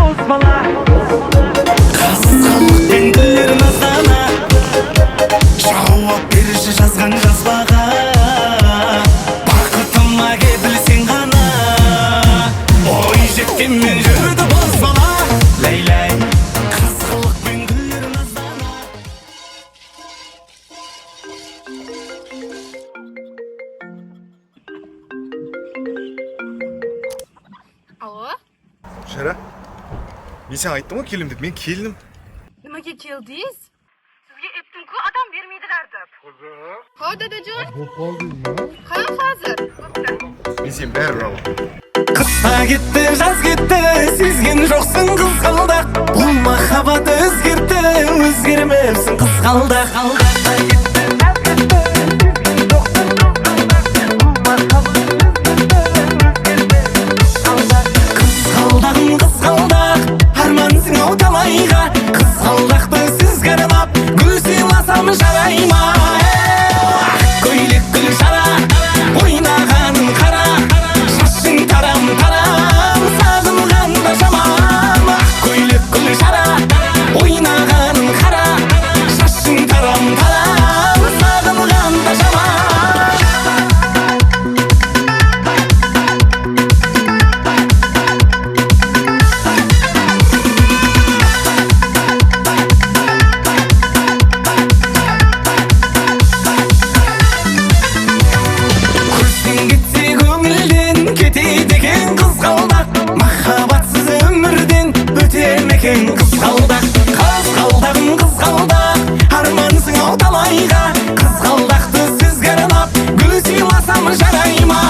bozbala. Kızgınlıkten güllerin azana, cevap бериши жазган жазбага. Бакытыма кепилсиң гана, ой жеттим мен жүрдү бозбала. Лейлей, кызгынлыкпен гүллерин азана. Алло? Шара, мен саған айттым ғой келем деп, мен келдім. Nimaga keldingiz? Sizga aytdim-ku, odam bermaydi dardib. Ho, dadajon. Qani hozir? Мен сен бәрібір аламын. Қыста кетті, жаз кетті, сезген жоқсың қызғалдақ. Бұл махаббат өзгерді, өзгермепсің қызғалдақ. Қызғалдағым қызғалдақ, армансың ау талайға. Қызғалдақты сізге арнап, гүл сыйласам жарай ма? Көйлек гүл жара, ойнағаның қара, шашың тарам-тарам, сағынғанда жаман. Көйлек гүл жара, ойнағаның қара, шашың тарам-тарам, сағынғанда жаман. Көзің кетсе көңілден кетеді екен қызғалдақ. Махаббатсыз өмірден өтер ме екен қызғалдақ. Қызғалдағым қызғалдақ, армансың ау талайға. Қызғалдақты сізге арнап, гүл сыйласам жарай ма?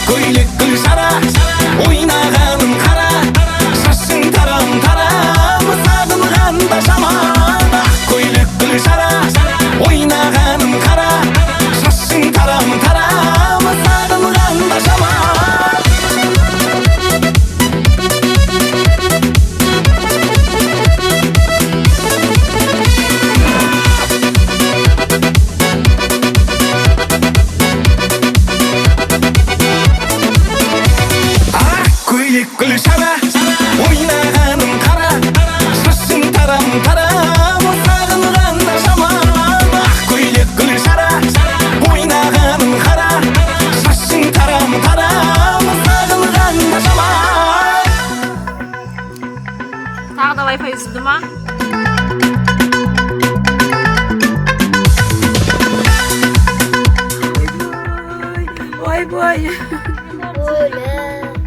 Көйлек гүл жара, ойнағаның қара, шашың тарам-тарам, сағынғанда жаман. Көйлек гүл жара, ойнағаның қара, шашың тарам-тарам, сағынғанда жаман. Көйлек гүл жара, ойнағаның қара, шашың тарам-тарам, сағынғанда жаман. Көйлек гүл жара, ойнағаның қара, шашың тарам-тарам, сағынғанда жаман. Tағы da Wi-Fi үзілді ма? Ой, бой. Оля.